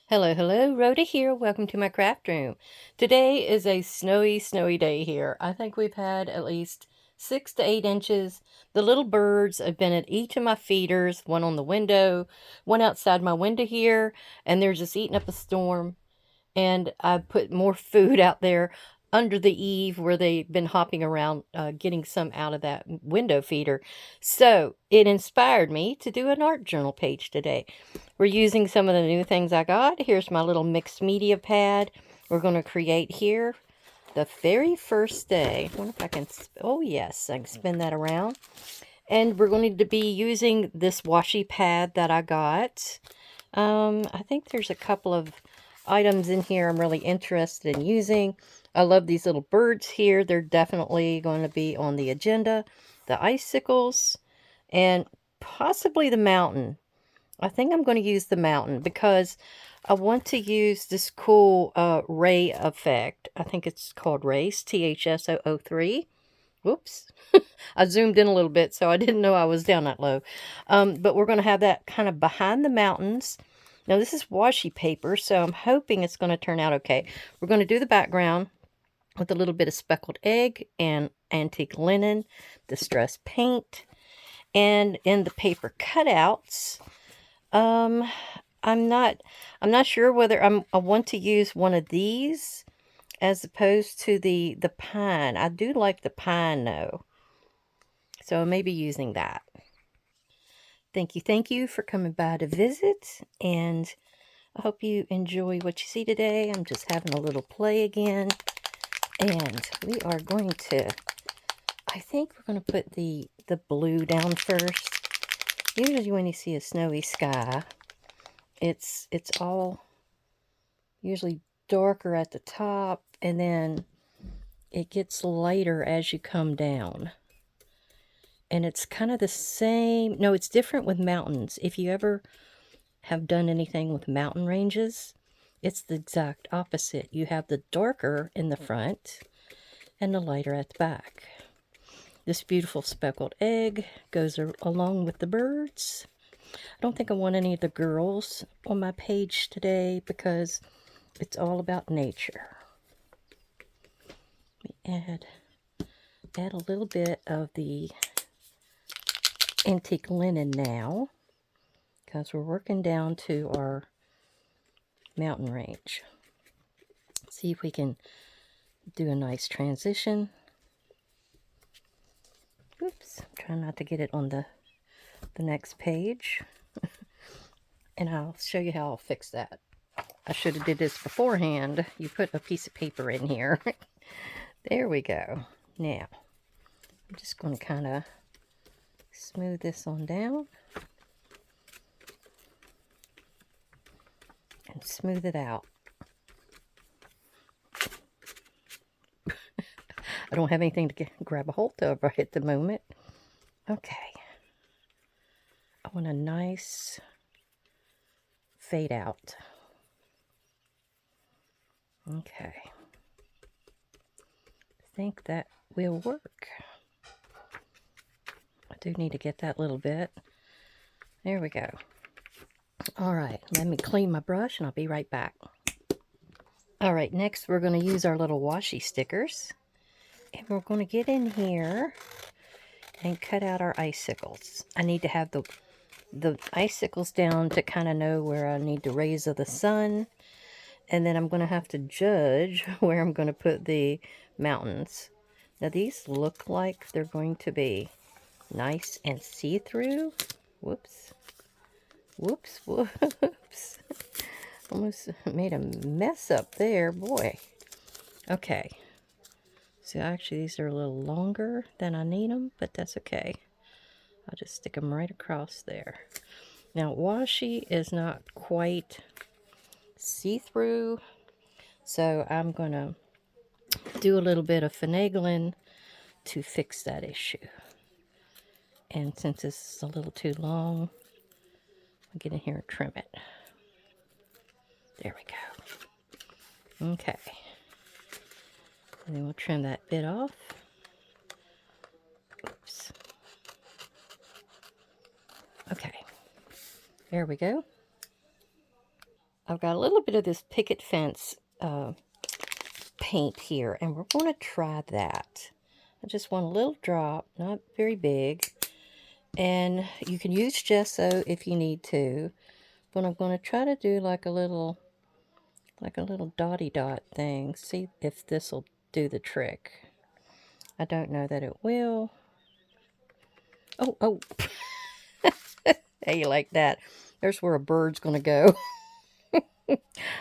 Hello, hello, Rhoda here. Welcome to my craft room. Today is a snowy, snowy day here. I think we've had at least 6 to 8 inches. The little birds have been at each of my feeders, one on the window, one outside my window here, and they're just eating up a storm. And I put more food out there under the eave where they've been hopping around, getting some out of that window feeder. So it inspired me to do an art journal page today. We're using some of the new things I got. Here's my little mixed media pad. We're going to create here the very first day. I wonder if I can, oh yes, I can spin that around. And we're going to be using this washi pad that I got. I think there's a couple of items in here I'm really interested in using. I love these little birds here. They're definitely going to be on the agenda. The icicles and possibly the mountain. I think I'm going to use the mountain because I want to use this cool ray effect. I think it's called rays, THSO03. Whoops. I zoomed in a little bit, so I didn't know I was down that low. But we're going to have that kind of behind the mountains. Now, this is washi paper, so I'm hoping it's going to turn out okay. We're going to do the background with a little bit of speckled egg and antique linen, distress paint, and in the paper cutouts, um, I'm not sure whether I want to use one of these as opposed to the pine. I do like the pine though. So I may be using that. Thank you for coming by to visit, and I hope you enjoy what you see today. I'm just having a little play again, and we are going to, I think we're going to put the blue down first. Usually when you see a snowy sky, it's all usually darker at the top, and then it gets lighter as you come down. And it's kind of the same. No, it's different with mountains. If you ever have done anything with mountain ranges, it's the exact opposite. You have the darker in the front and the lighter at the back. This beautiful speckled egg goes along with the birds. I don't think I want any of the girls on my page today because it's all about nature. Let me add a little bit of the antique linen now, because we're working down to our mountain range. See if we can do a nice transition. Oops, I'm trying not to get it on the next page. And I'll show you how I'll fix that. I should have did this beforehand. You put a piece of paper in here. There we go. Now, I'm just going to kind of smooth this on down and smooth it out. I don't have anything to grab a hold of right at the moment. Okay. I want a nice fade out. Okay. I think that will work. I do need to get that little bit. There we go. All right, let me clean my brush and I'll be right back. All right, next we're going to use our little washi stickers. And we're going to get in here and cut out our icicles. I need to have the icicles down to kind of know where I need the rays of the sun. And then I'm going to have to judge where I'm going to put the mountains. Now these look like they're going to be nice and see-through. Whoops. Whoops, whoops. Almost made a mess up there, boy. Okay. So actually these are a little longer than I need them, but that's okay. I'll just stick them right across there. Now washi is not quite see-through, so I'm going to do a little bit of finagling to fix that issue. And since this is a little too long, I'll get in here and trim it. There we go. Okay. And then we'll trim that bit off. Oops. Okay. There we go. I've got a little bit of this picket fence paint here, and we're going to try that. I just want a little drop, not very big. And you can use gesso if you need to, but I'm going to try to do like a little dotty dot thing. See if this will do the trick. I don't know that it will. Oh. How you like that? There's where a bird's going to go.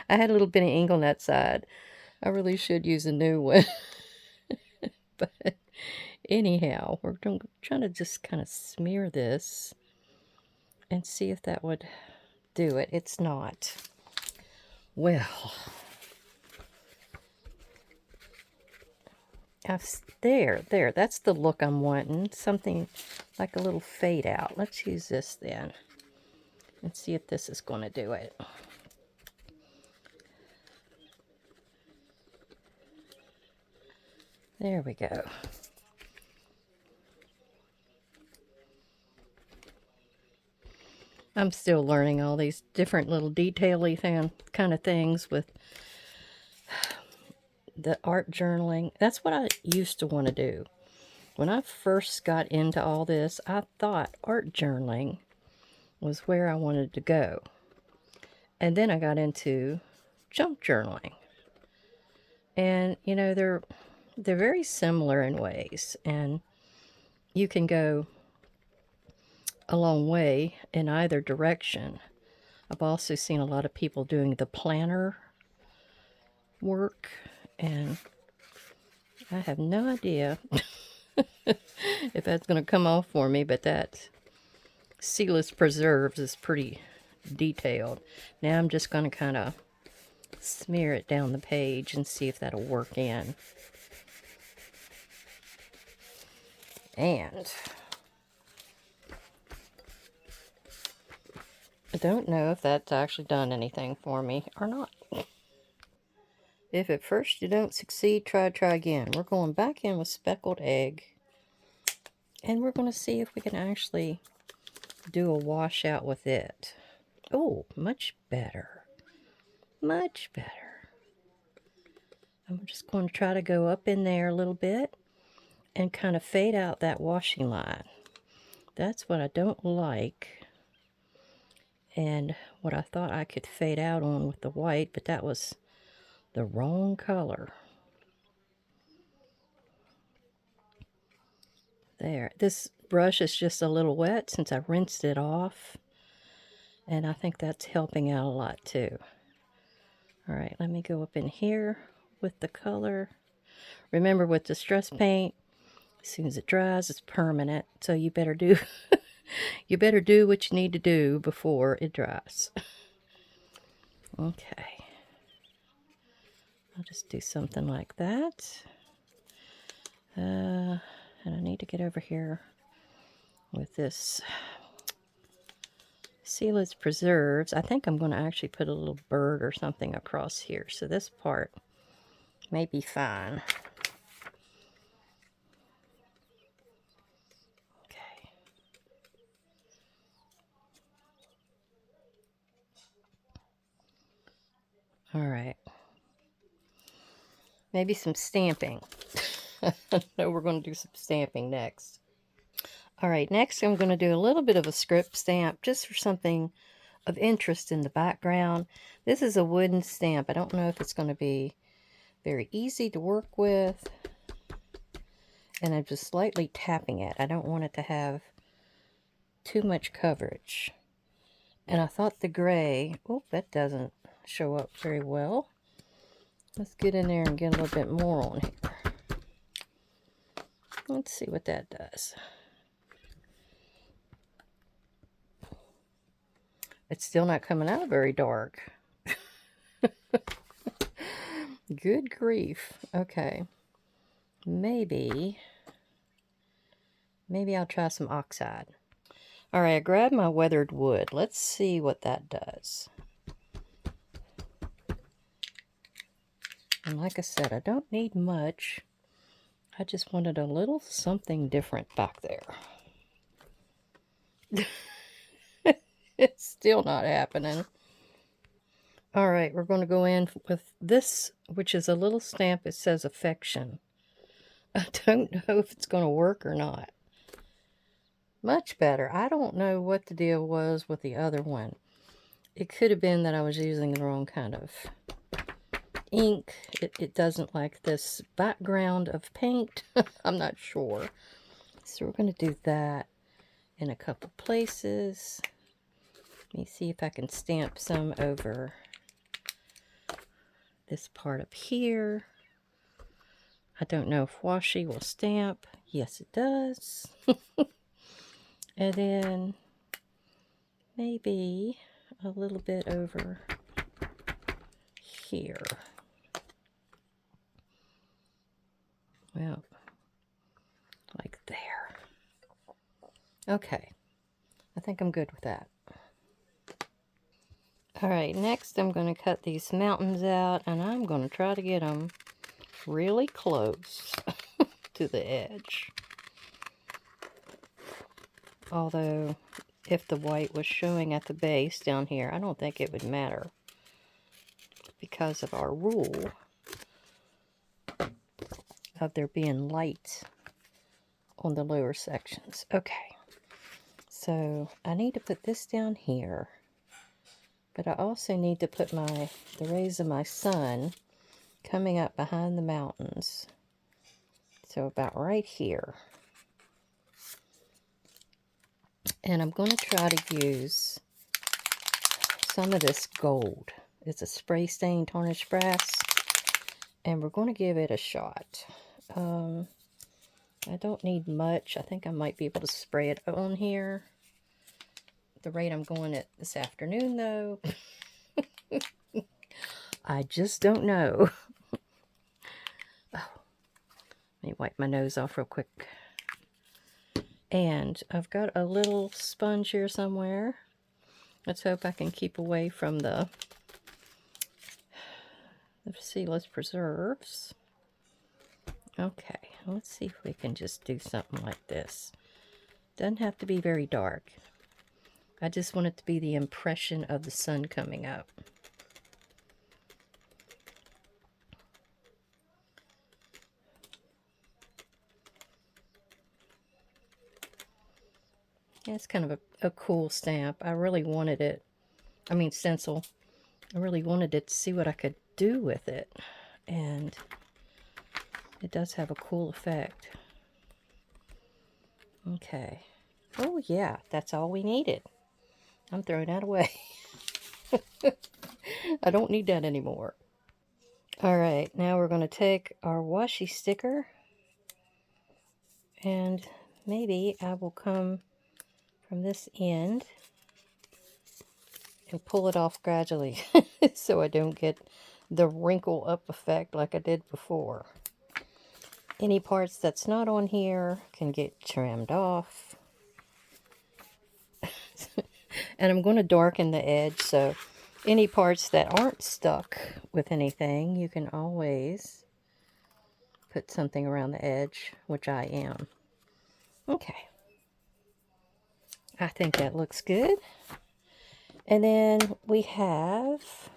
I had a little bit of ink on that side. I really should use a new one. But anyhow, we're trying to just kind of smear this and see if that would do it. It's not. Well, there. That's the look I'm wanting. Something like a little fade out. Let's use this then and see if this is going to do it. There we go. I'm still learning all these different little detail-y kind of things with the art journaling. That's what I used to want to do. When I first got into all this, I thought art journaling was where I wanted to go. And then I got into junk journaling. And, you know, they're very similar in ways. And you can go a long way in either direction. I've also seen a lot of people doing the planner work. And I have no idea if that's going to come off for me, but that Sealess Preserves is pretty detailed. Now I'm just going to kind of smear it down the page and see if that'll work in. And I don't know if that's actually done anything for me or not. If at first you don't succeed, try again. We're going back in with speckled egg. And we're going to see if we can actually do a washout with it. Oh, much better. Much better. I'm just going to try to go up in there a little bit and kind of fade out that washing line. That's what I don't like. And what I thought I could fade out on with the white, but that was the wrong color. There. This brush is just a little wet since I rinsed it off. And I think that's helping out a lot too. All right, let me go up in here with the color. Remember, with Distress Paint, as soon as it dries, it's permanent. So you better do you better do what you need to do before it dries. Okay. I'll just do something like that. And I need to get over here with this Sealess Preserves. I think I'm going to actually put a little bird or something across here. So this part may be fine. Okay. All right. Maybe some stamping. No, we're going to do some stamping next. All right, next I'm going to do a little bit of a script stamp just for something of interest in the background. This is a wooden stamp. I don't know if it's going to be very easy to work with. And I'm just slightly tapping it. I don't want it to have too much coverage. And I thought the gray, oh, that doesn't show up very well. Let's get in there and get a little bit more on here. Let's see what that does. It's still not coming out very dark. Good grief. Okay. Maybe I'll try some oxide. All right, I grabbed my weathered wood. Let's see what that does. And like I said, I don't need much. I just wanted a little something different back there. It's still not happening. All right, we're going to go in with this, which is a little stamp. It says affection. I don't know if it's going to work or not. Much better. I don't know what the deal was with the other one. It could have been that I was using the wrong kind of ink. It doesn't like this background of paint. I'm not sure. So we're going to do that in a couple places. Let me see if I can stamp some over this part up here. I don't know if washi will stamp. Yes, it does. And then maybe a little bit over here. Well, like there. Okay, I think I'm good with that. All right, next I'm going to cut these mountains out, and I'm going to try to get them really close to the edge. Although, if the white was showing at the base down here, I don't think it would matter because of our rule of there being light on the lower sections. Okay, so I need to put this down here, but I also need to put the rays of my sun coming up behind the mountains. So about right here. And I'm going to try to use some of this gold. It's a spray stain tarnished brass, and we're going to give it a shot. I don't need much. I think I might be able to spray it on here. The rate I'm going at this afternoon, though, I just don't know. Oh, let me wipe my nose off real quick. And I've got a little sponge here somewhere. Let's hope I can keep away from the seedless preserves. Okay, let's see if we can just do something like this. Doesn't have to be very dark. I just want it to be the impression of the sun coming up. Yeah, it's kind of a cool stamp. I really wanted it. I mean, stencil. I really wanted it to see what I could do with it. And it does have a cool effect. Okay. Oh, yeah, that's all we needed. I'm throwing that away. I don't need that anymore. All right, now we're going to take our washi sticker, and maybe I will come from this end and pull it off gradually so I don't get the wrinkle up effect like I did before. Any parts that's not on here can get trimmed off. And I'm going to darken the edge, so any parts that aren't stuck with anything, you can always put something around the edge, which I am. Okay. I think that looks good. And then we have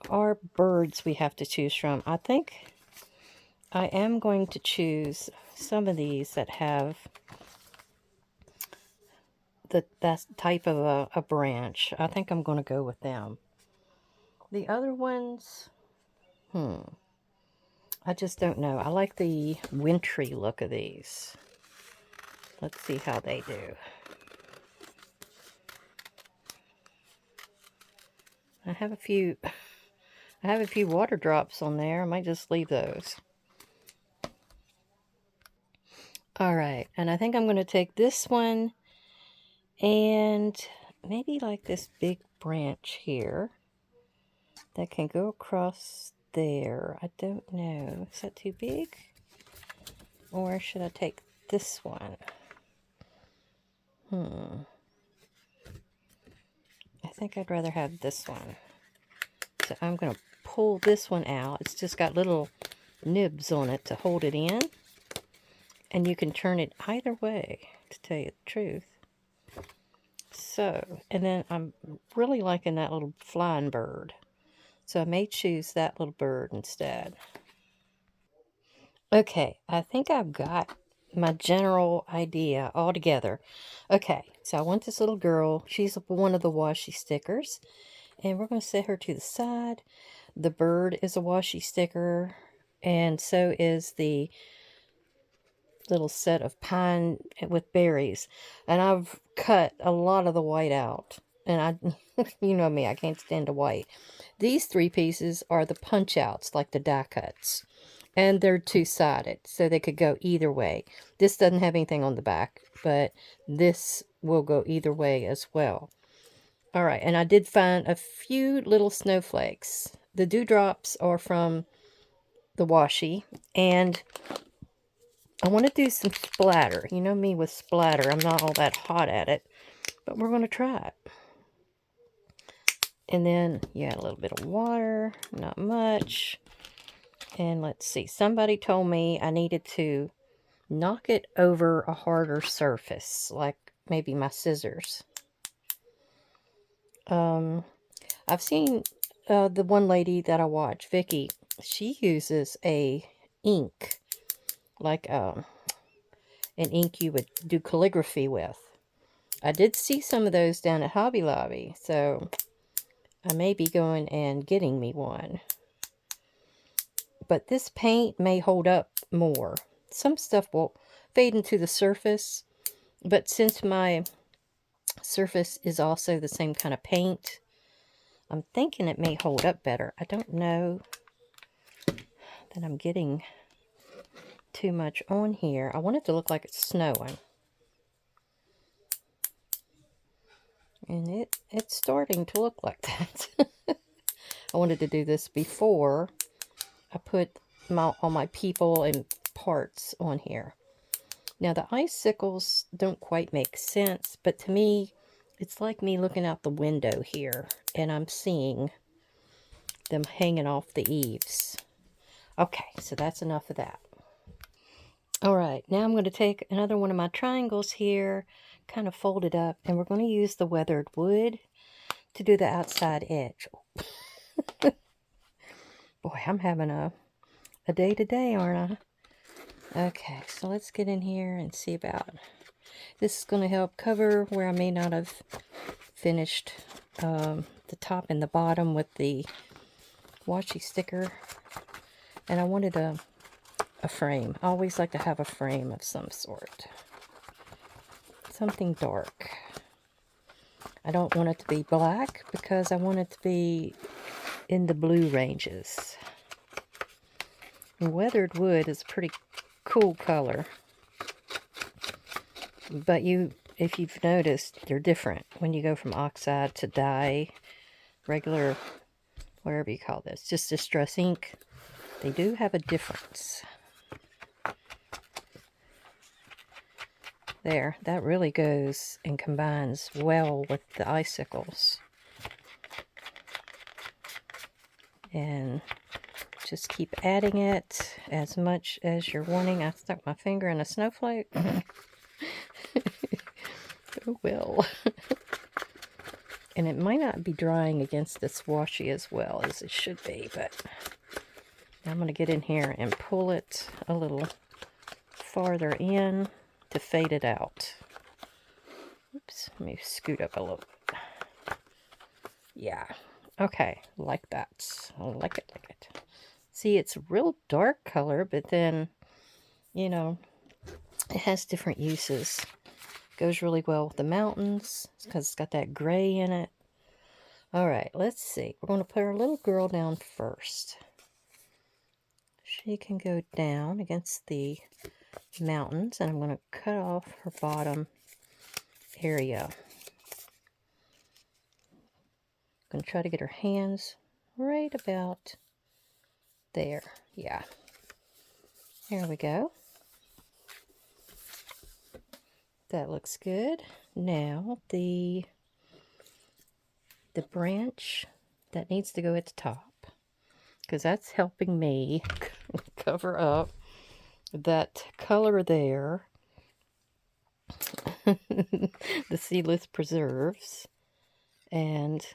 our birds we have to choose from. I think I am going to choose some of these that have that type of a branch. I think I'm going to go with them. The other ones, I just don't know. I like the wintry look of these. Let's see how they do. I have a few water drops on there. I might just leave those. All right, and I think I'm going to take this one and maybe like this big branch here that can go across there. I don't know. Is that too big? Or should I take this one? I think I'd rather have this one. So I'm going to pull this one out. It's just got little nibs on it to hold it in. And you can turn it either way, to tell you the truth. So, and then I'm really liking that little flying bird. So I may choose that little bird instead. Okay, I think I've got my general idea all together. Okay, so I want this little girl. She's one of the washi stickers. And we're going to set her to the side. The bird is a washi sticker. And so is the little set of pine with berries. And I've cut a lot of the white out. And you know me, I can't stand the white. These 3 pieces are the punch outs, like the die cuts. And they're 2-sided, so they could go either way. This doesn't have anything on the back, but this will go either way as well. All right, and I did find a few little snowflakes. The dewdrops are from the washi, and I want to do some splatter. You know me with splatter, I'm not all that hot at it, but we're going to try it. And then, yeah, a little bit of water, not much. And let's see, somebody told me I needed to knock it over a harder surface, like maybe my scissors. I've seen the one lady that I watch, Vicky, she uses a ink, like an ink you would do calligraphy with. I did see some of those down at Hobby Lobby, so I may be going and getting me one. But this paint may hold up more. Some stuff will fade into the surface, but since my surface is also the same kind of paint, I'm thinking it may hold up better. I don't know that I'm getting too much on here. I want it to look like it's snowing. And it's starting to look like that. I wanted to do this before I put all my people and parts on here. Now the icicles don't quite make sense, but to me, it's like me looking out the window here, and I'm seeing them hanging off the eaves. Okay, so that's enough of that. Alright, now I'm going to take another one of my triangles here, kind of fold it up, and we're going to use the weathered wood to do the outside edge. Boy, I'm having a day today, aren't I? Okay, so let's get in here and see about... This is going to help cover where I may not have finished the top and the bottom with the washi sticker. And I wanted a frame. I always like to have a frame of some sort. Something dark. I don't want it to be black because I want it to be in the blue ranges. And weathered wood is a pretty cool color. But if you've noticed, they're different when you go from oxide to dye, regular, whatever you call this, just distress ink. They do have a difference. There, that really goes and combines well with the icicles. And just keep adding it as much as you're wanting. I stuck my finger in a snowflake. Oh well. And it might not be drying against this washi as well as it should be, but I'm going to get in here and pull it a little farther in to fade it out. Oops, let me scoot up a little bit. Yeah, okay, like that. I like it, like it. See, it's a real dark color, but then, you know, it has different uses. Goes really well with the mountains because it's got that gray in it. All right, let's see. We're going to put our little girl down first. She can go down against the mountains, and I'm going to cut off her bottom area. I'm going to try to get her hands right about there. Yeah. There we go. That looks good. Now the branch that needs to go at the top, because that's helping me cover up that color there. the seedless preserves. And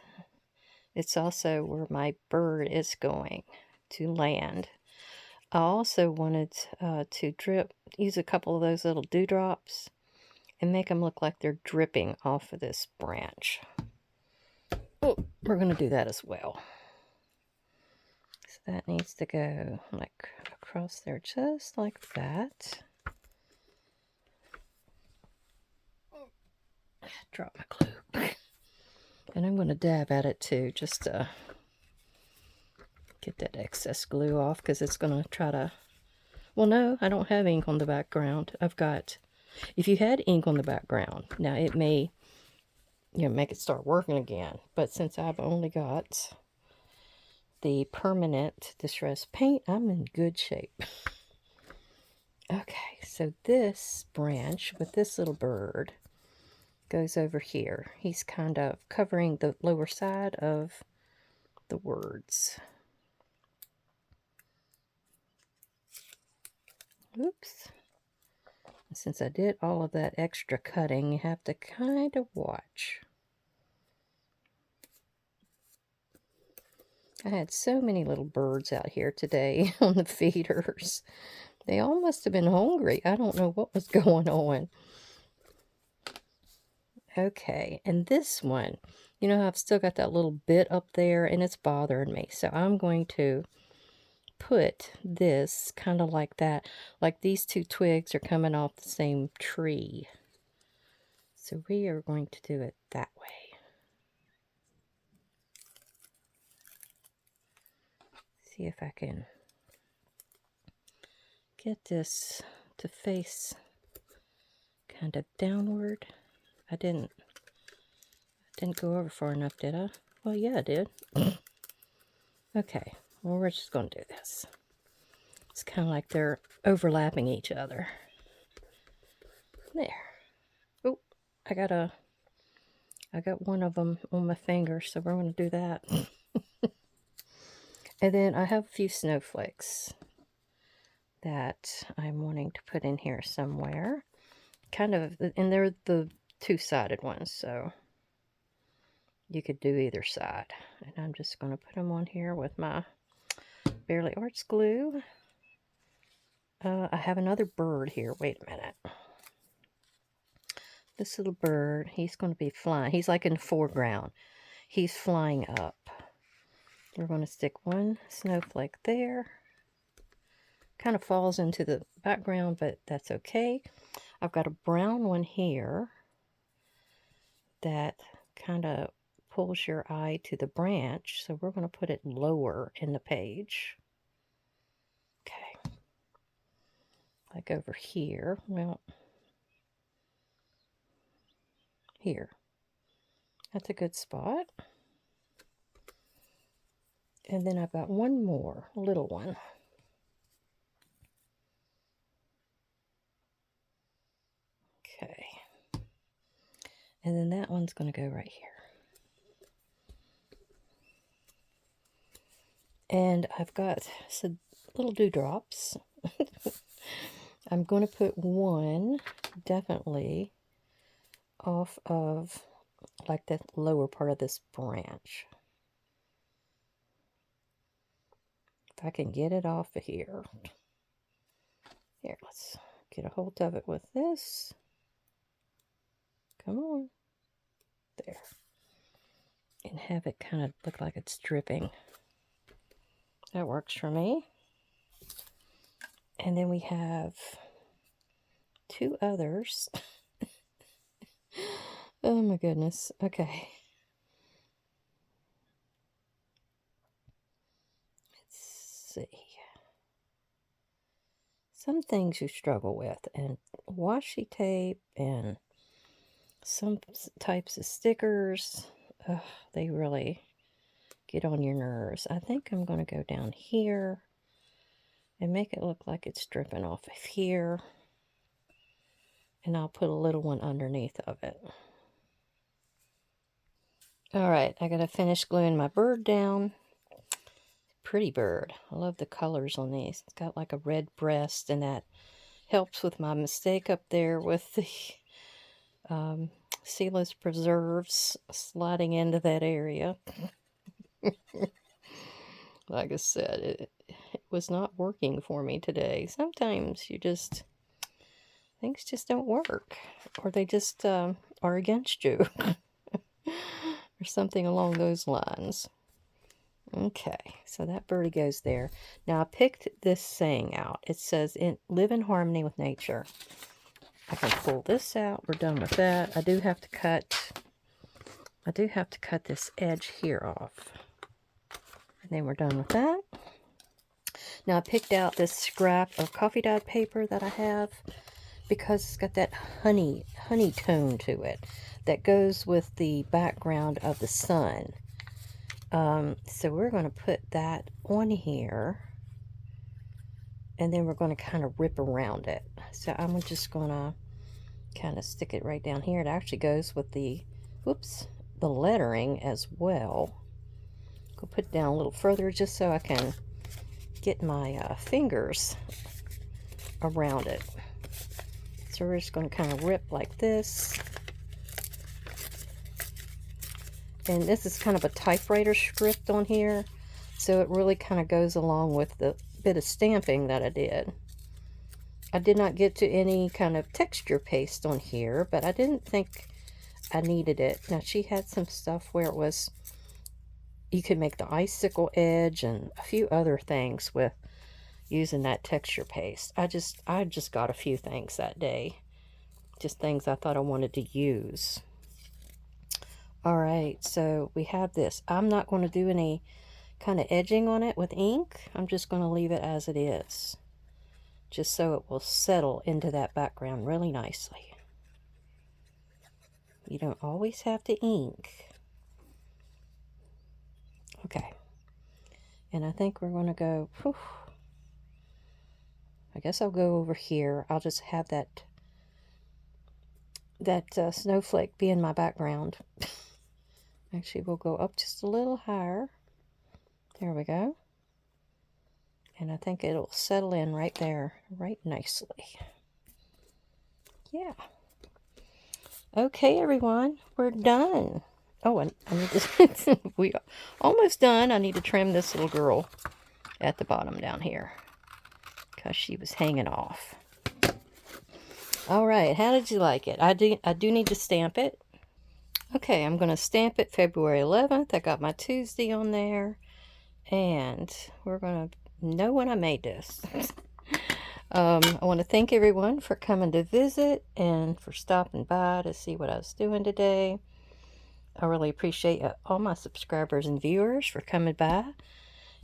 it's also where my bird is going to land. I also wanted to use a couple of those little dewdrops and make them look like they're dripping off of this branch. Oh, we're going to do that as well. So that needs to go like across there just like that. Drop my glue. And I'm going to dab at it too, just to get that excess glue off, because it's going to try to... Well, no, I don't have ink on the background. I've got... If you had ink on the background, now it may, make it start working again. But since I've only got the permanent distress paint, I'm in good shape. Okay, so this branch with this little bird goes over here. He's kind of covering the lower side of the words. Oops. And since I did all of that extra cutting, you have to kind of watch. I had so many little birds out here today on the feeders. They all must have been hungry. I don't know what was going on. Okay, and this one, I've still got that little bit up there and it's bothering me. So I'm going to put this kind of like that, like these two twigs are coming off the same tree. So we are going to do it that way. See if I can get this to face kind of downward. I didn't go over far enough, did I? Well, yeah, I did. Okay, well, we're just going to do this. It's kind of like they're overlapping each other. There. Oh, I got one of them on my finger, so we're going to do that. And then I have a few snowflakes that I'm wanting to put in here somewhere. Kind of, and they're the two-sided ones, so you could do either side. And I'm just going to put them on here with my Barely Arts glue. I have another bird here. Wait a minute. This little bird, he's going to be flying. He's like in the foreground. He's flying up. We're going to stick one snowflake there. Kind of falls into the background, but that's okay. I've got a brown one here that kind of pulls your eye to the branch. So we're going to put it lower in the page. Okay. Like over here. Well, here. That's a good spot. And then I've got one more, a little one. Okay. And then that one's going to go right here. And I've got some little dewdrops. I'm going to put one definitely off of like the lower part of this branch. If I can get it off of here. Here, let's get a hold of it with this. Come on. There. And have it kind of look like it's dripping. That works for me. And then we have two others. Oh my goodness. Okay. Let's see. Some things you struggle with, and washi tape and some types of stickers, they really get on your nerves. I think I'm going to go down here and make it look like it's dripping off of here. And I'll put a little one underneath of it. Alright, I got to finish gluing my bird down. Pretty bird. I love the colors on these. It's got like a red breast, and that helps with my mistake up there with the seedless preserves sliding into that area. Like I said, it was not working for me today. Sometimes things just don't work, or they just are against you, or something along those lines. Okay, so that birdie goes there. Now I picked this saying out. It says, live in harmony with nature. I can pull this out. We're done with that. I do have to cut this edge here off. And then we're done with that. Now I picked out this scrap of coffee dyed paper that I have because it's got that honey tone to it that goes with the background of the sun. So we're going to put that on here, and then we're going to kind of rip around it. So I'm just going to kind of stick it right down here. It actually goes with the lettering as well. Go put it down a little further just so I can get my fingers around it. So we're just going to kind of rip like this. And this is kind of a typewriter script on here, so it really kind of goes along with the bit of stamping that I did. I did not get to any kind of texture paste on here, but I didn't think I needed it. Now, she had some stuff where it was, you could make the icicle edge and a few other things with using that texture paste. I just got a few things that day, just things I thought I wanted to use. All right, so we have this. I'm not going to do any kind of edging on it with ink. I'm just going to leave it as it is, just so it will settle into that background really nicely. You don't always have to ink. Okay, and I think we're going to go, whew, I guess I'll go over here. I'll just have that snowflake be in my background. Actually, we'll go up just a little higher. There we go. And I think it'll settle in right there, right nicely. Yeah. Okay, everyone, we're done. Oh, I need to, we are almost done. I need to trim this little girl at the bottom down here because she was hanging off. All right, how did you like it? I do need to stamp it. Okay, I'm going to stamp it February 11th. I got my Tuesday on there. And we're going to know when I made this. I want to thank everyone for coming to visit and for stopping by to see what I was doing today. I really appreciate all my subscribers and viewers for coming by.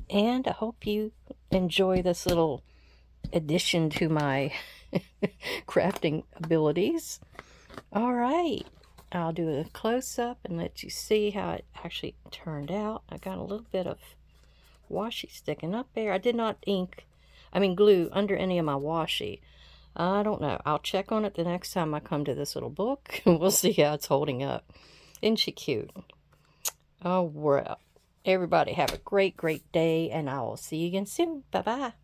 And I hope you enjoy this little addition to my crafting abilities. All right. I'll do a close-up and let you see how it actually turned out. I got a little bit of washi sticking up there. I did not glue under any of my washi. I don't know. I'll check on it the next time I come to this little book. We'll see how it's holding up. Isn't she cute? Oh, well. Everybody have a great, great day, and I will see you again soon. Bye-bye.